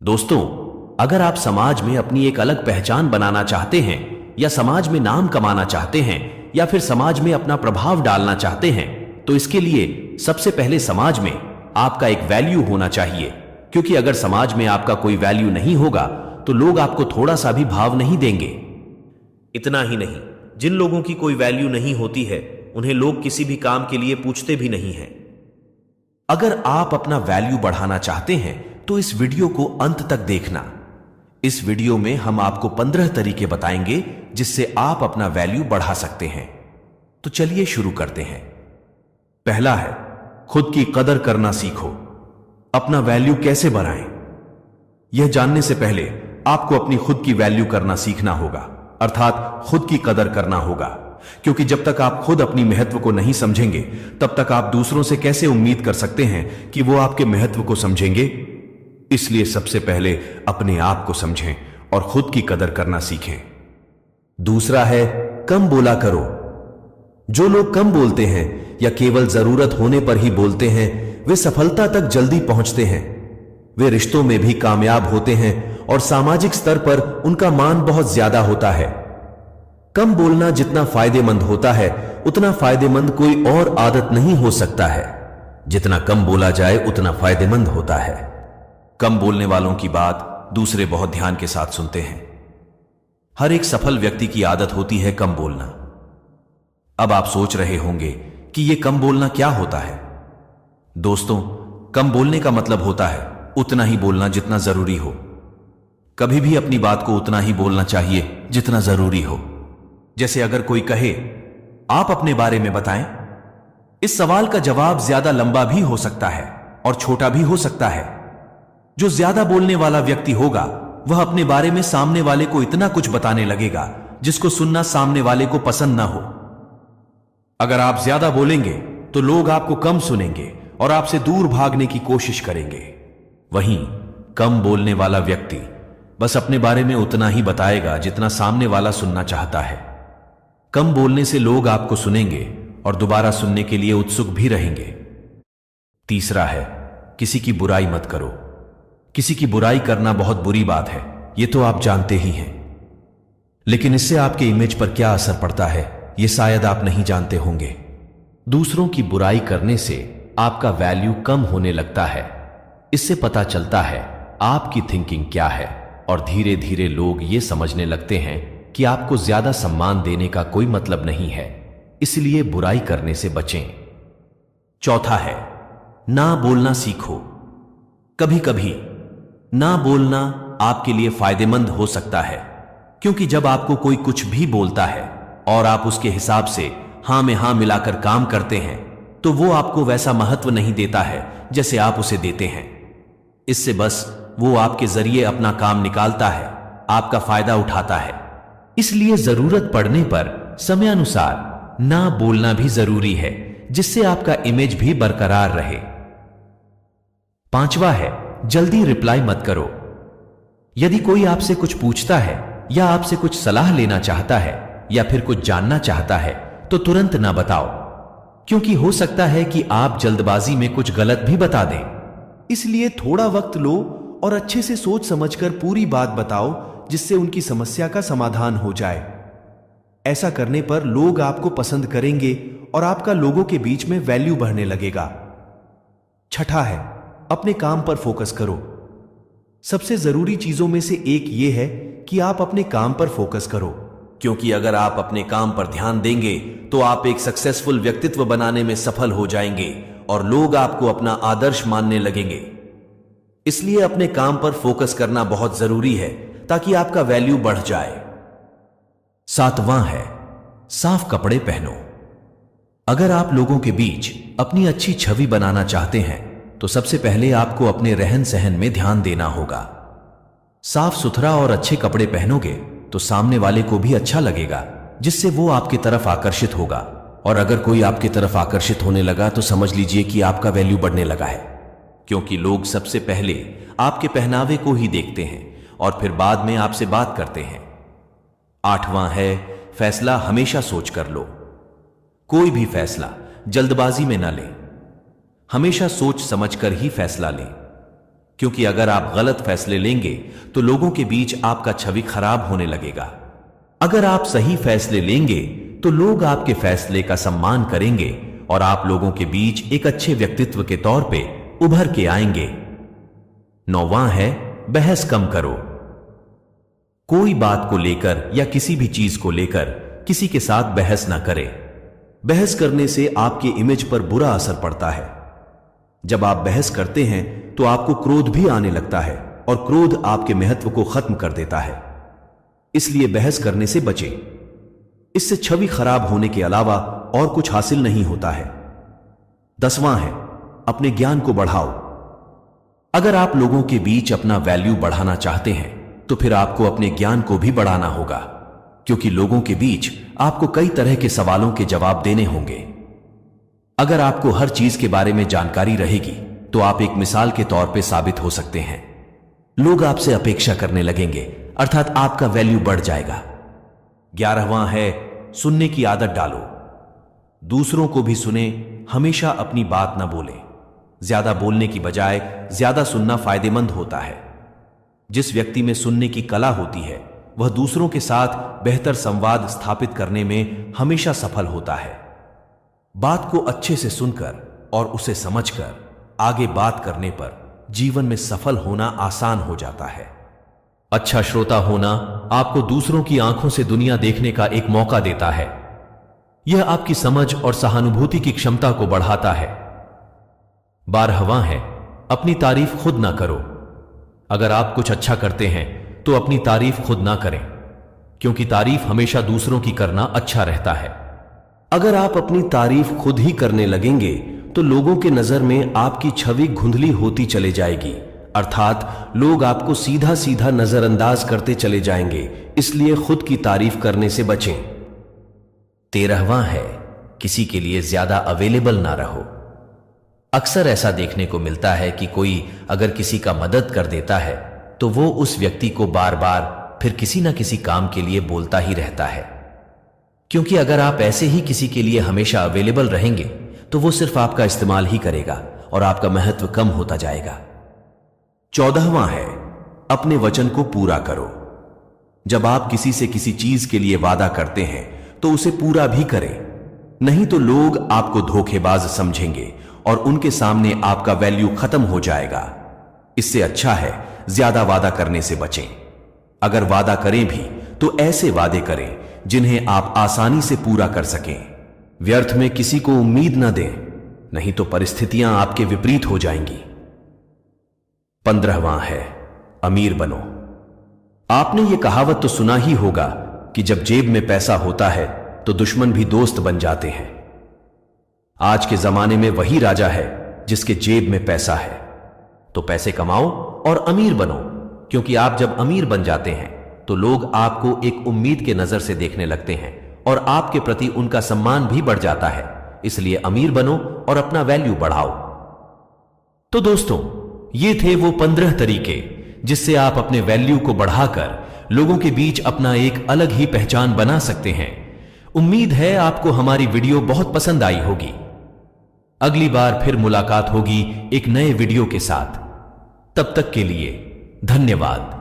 दोस्तों, अगर आप समाज में अपनी एक अलग पहचान बनाना चाहते हैं या समाज में नाम कमाना चाहते हैं या फिर समाज में अपना प्रभाव डालना चाहते हैं तो इसके लिए सबसे पहले समाज में आपका एक वैल्यू होना चाहिए। क्योंकि अगर समाज में आपका कोई वैल्यू नहीं होगा तो लोग आपको थोड़ा सा भी भाव नहीं देंगे। इतना ही नहीं, जिन लोगों की कोई वैल्यू नहीं होती है उन्हें लोग किसी भी काम के लिए पूछते भी नहीं हैं। अगर आप अपना वैल्यू बढ़ाना चाहते हैं तो इस वीडियो को अंत तक देखना। इस वीडियो में हम आपको 15 तरीके बताएंगे जिससे आप अपना वैल्यू बढ़ा सकते हैं। तो चलिए शुरू करते हैं। पहला है, खुद की कदर करना सीखो। अपना वैल्यू कैसे बढ़ाएं? यह जानने से पहले आपको अपनी खुद की वैल्यू करना सीखना होगा, अर्थात खुद की कदर करना होगा। क्योंकि जब तक आप खुद अपनी महत्व को नहीं समझेंगे तब तक आप दूसरों से कैसे उम्मीद कर सकते हैं कि वो आपके महत्व को समझेंगे। इसलिए सबसे पहले अपने आप को समझें और खुद की कदर करना सीखें। दूसरा है, कम बोला करो। जो लोग कम बोलते हैं या केवल जरूरत होने पर ही बोलते हैं वे सफलता तक जल्दी पहुंचते हैं। वे रिश्तों में भी कामयाब होते हैं और सामाजिक स्तर पर उनका मान बहुत ज्यादा होता है। कम बोलना जितना फायदेमंद होता है उतना फायदेमंद कोई और आदत नहीं हो सकता है। जितना कम बोला जाए उतना फायदेमंद होता है। कम बोलने वालों की बात दूसरे बहुत ध्यान के साथ सुनते हैं। हर एक सफल व्यक्ति की आदत होती है कम बोलना। अब आप सोच रहे होंगे कि यह कम बोलना क्या होता है। दोस्तों, कम बोलने का मतलब होता है उतना ही बोलना जितना जरूरी हो। कभी भी अपनी बात को उतना ही बोलना चाहिए जितना जरूरी हो। जैसे अगर कोई कहे, आप अपने बारे में बताएं, इस सवाल का जवाब ज्यादा लंबा भी हो सकता है और छोटा भी हो सकता है। जो ज्यादा बोलने वाला व्यक्ति होगा वह अपने बारे में सामने वाले को इतना कुछ बताने लगेगा जिसको सुनना सामने वाले को पसंद ना हो। अगर आप ज्यादा बोलेंगे तो लोग आपको कम सुनेंगे और आपसे दूर भागने की कोशिश करेंगे। वहीं कम बोलने वाला व्यक्ति बस अपने बारे में उतना ही बताएगा जितना सामने वाला सुनना चाहता है। कम बोलने से लोग आपको सुनेंगे और दोबारा सुनने के लिए उत्सुक भी रहेंगे। तीसरा है, किसी की बुराई मत करो। किसी की बुराई करना बहुत बुरी बात है, यह तो आप जानते ही हैं। लेकिन इससे आपके इमेज पर क्या असर पड़ता है यह शायद आप नहीं जानते होंगे। दूसरों की बुराई करने से आपका वैल्यू कम होने लगता है। इससे पता चलता है आपकी थिंकिंग क्या है और धीरे धीरे लोग ये समझने लगते हैं कि आपको ज्यादा सम्मान देने का कोई मतलब नहीं है। इसलिए बुराई करने से बचें। चौथा है, ना बोलना सीखो। कभी कभी ना बोलना आपके लिए फायदेमंद हो सकता है, क्योंकि जब आपको कोई कुछ भी बोलता है और आप उसके हिसाब से हां में हां मिलाकर काम करते हैं तो वो आपको वैसा महत्व नहीं देता है जैसे आप उसे देते हैं। इससे बस वो आपके जरिए अपना काम निकालता है, आपका फायदा उठाता है। इसलिए जरूरत पड़ने पर समयानुसार ना बोलना भी जरूरी है, जिससे आपका इमेज भी बरकरार रहे। पांचवा है, जल्दी रिप्लाई मत करो। यदि कोई आपसे कुछ पूछता है या आपसे कुछ सलाह लेना चाहता है या फिर कुछ जानना चाहता है तो तुरंत ना बताओ, क्योंकि हो सकता है कि आप जल्दबाजी में कुछ गलत भी बता दें। इसलिए थोड़ा वक्त लो और अच्छे से सोच समझकर पूरी बात बताओ, जिससे उनकी समस्या का समाधान हो जाए। ऐसा करने पर लोग आपको पसंद करेंगे और आपका लोगों के बीच में वैल्यू बढ़ने लगेगा। छठा है, अपने काम पर फोकस करो। सबसे जरूरी चीजों में से एक यह है कि आप अपने काम पर फोकस करो, क्योंकि अगर आप अपने काम पर ध्यान देंगे तो आप एक सक्सेसफुल व्यक्तित्व बनाने में सफल हो जाएंगे और लोग आपको अपना आदर्श मानने लगेंगे। इसलिए अपने काम पर फोकस करना बहुत जरूरी है ताकि आपका वैल्यू बढ़ जाए। सातवां है, साफ कपड़े पहनो। अगर आप लोगों के बीच अपनी अच्छी छवि बनाना चाहते हैं तो सबसे पहले आपको अपने रहन सहन में ध्यान देना होगा। साफ सुथरा और अच्छे कपड़े पहनोगे तो सामने वाले को भी अच्छा लगेगा, जिससे वो आपकी तरफ आकर्षित होगा। और अगर कोई आपकी तरफ आकर्षित होने लगा तो समझ लीजिए कि आपका वैल्यू बढ़ने लगा है, क्योंकि लोग सबसे पहले आपके पहनावे को ही देखते हैं और फिर बाद में आपसे बात करते हैं। आठवां है, फैसला हमेशा सोच कर लो। कोई भी फैसला जल्दबाजी में ना लें, हमेशा सोच समझकर ही फैसला लें। क्योंकि अगर आप गलत फैसले लेंगे तो लोगों के बीच आपका छवि खराब होने लगेगा। अगर आप सही फैसले लेंगे तो लोग आपके फैसले का सम्मान करेंगे और आप लोगों के बीच एक अच्छे व्यक्तित्व के तौर पे उभर के आएंगे। 9वां है बहस कम करो। कोई बात को लेकर या किसी भी चीज को लेकर किसी के साथ बहस ना करें। बहस करने से आपके इमेज पर बुरा असर पड़ता है। जब आप बहस करते हैं तो आपको क्रोध भी आने लगता है और क्रोध आपके महत्व को खत्म कर देता है। इसलिए बहस करने से बचें। इससे छवि खराब होने के अलावा और कुछ हासिल नहीं होता है। 10वां है अपने ज्ञान को बढ़ाओ। अगर आप लोगों के बीच अपना वैल्यू बढ़ाना चाहते हैं तो फिर आपको अपने ज्ञान को भी बढ़ाना होगा, क्योंकि लोगों के बीच आपको कई तरह के सवालों के जवाब देने होंगे। अगर आपको हर चीज के बारे में जानकारी रहेगी तो आप एक मिसाल के तौर पे साबित हो सकते हैं। लोग आपसे अपेक्षा करने लगेंगे, अर्थात आपका वैल्यू बढ़ जाएगा। 11वां है सुनने की आदत डालो। दूसरों को भी सुने, हमेशा अपनी बात ना बोले। ज्यादा बोलने की बजाय ज्यादा सुनना फायदेमंद होता है। जिस व्यक्ति में सुनने की कला होती है वह दूसरों के साथ बेहतर संवाद स्थापित करने में हमेशा सफल होता है। बात को अच्छे से सुनकर और उसे समझकर आगे बात करने पर जीवन में सफल होना आसान हो जाता है। अच्छा श्रोता होना आपको दूसरों की आंखों से दुनिया देखने का एक मौका देता है। यह आपकी समझ और सहानुभूति की क्षमता को बढ़ाता है। 12वां है अपनी तारीफ खुद ना करो। अगर आप कुछ अच्छा करते हैं तो अपनी तारीफ खुद ना करें, क्योंकि तारीफ हमेशा दूसरों की करना अच्छा रहता है। अगर आप अपनी तारीफ खुद ही करने लगेंगे तो लोगों के नजर में आपकी छवि धुंधली होती चले जाएगी, अर्थात लोग आपको सीधा सीधा नजरअंदाज करते चले जाएंगे। इसलिए खुद की तारीफ करने से बचें। 13वां है किसी के लिए ज्यादा अवेलेबल ना रहो। अक्सर ऐसा देखने को मिलता है कि कोई अगर किसी का मदद कर देता है तो वो उस व्यक्ति को बार बार फिर किसी ना किसी काम के लिए बोलता ही रहता है, क्योंकि अगर आप ऐसे ही किसी के लिए हमेशा अवेलेबल रहेंगे तो वो सिर्फ आपका इस्तेमाल ही करेगा और आपका महत्व कम होता जाएगा। 14वां है अपने वचन को पूरा करो। जब आप किसी से किसी चीज के लिए वादा करते हैं तो उसे पूरा भी करें, नहीं तो लोग आपको धोखेबाज समझेंगे और उनके सामने आपका वैल्यू खत्म हो जाएगा। इससे अच्छा है ज्यादा वादा करने से बचें। अगर वादा करें भी तो ऐसे वादे करें जिन्हें आप आसानी से पूरा कर सकें। व्यर्थ में किसी को उम्मीद न दें, नहीं तो परिस्थितियां आपके विपरीत हो जाएंगी। 15वां है अमीर बनो। आपने यह कहावत तो सुना ही होगा कि जब जेब में पैसा होता है तो दुश्मन भी दोस्त बन जाते हैं। आज के जमाने में वही राजा है जिसके जेब में पैसा है। तो पैसे कमाओ और अमीर बनो, क्योंकि आप जब अमीर बन जाते हैं तो लोग आपको एक उम्मीद के नजर से देखने लगते हैं और आपके प्रति उनका सम्मान भी बढ़ जाता है। इसलिए अमीर बनो और अपना वैल्यू बढ़ाओ। तो दोस्तों, ये थे वो 15 तरीके जिससे आप अपने वैल्यू को बढ़ाकर लोगों के बीच अपना एक अलग ही पहचान बना सकते हैं। उम्मीद है आपको हमारी वीडियो बहुत पसंद आई होगी। अगली बार फिर मुलाकात होगी एक नए वीडियो के साथ। तब तक के लिए धन्यवाद।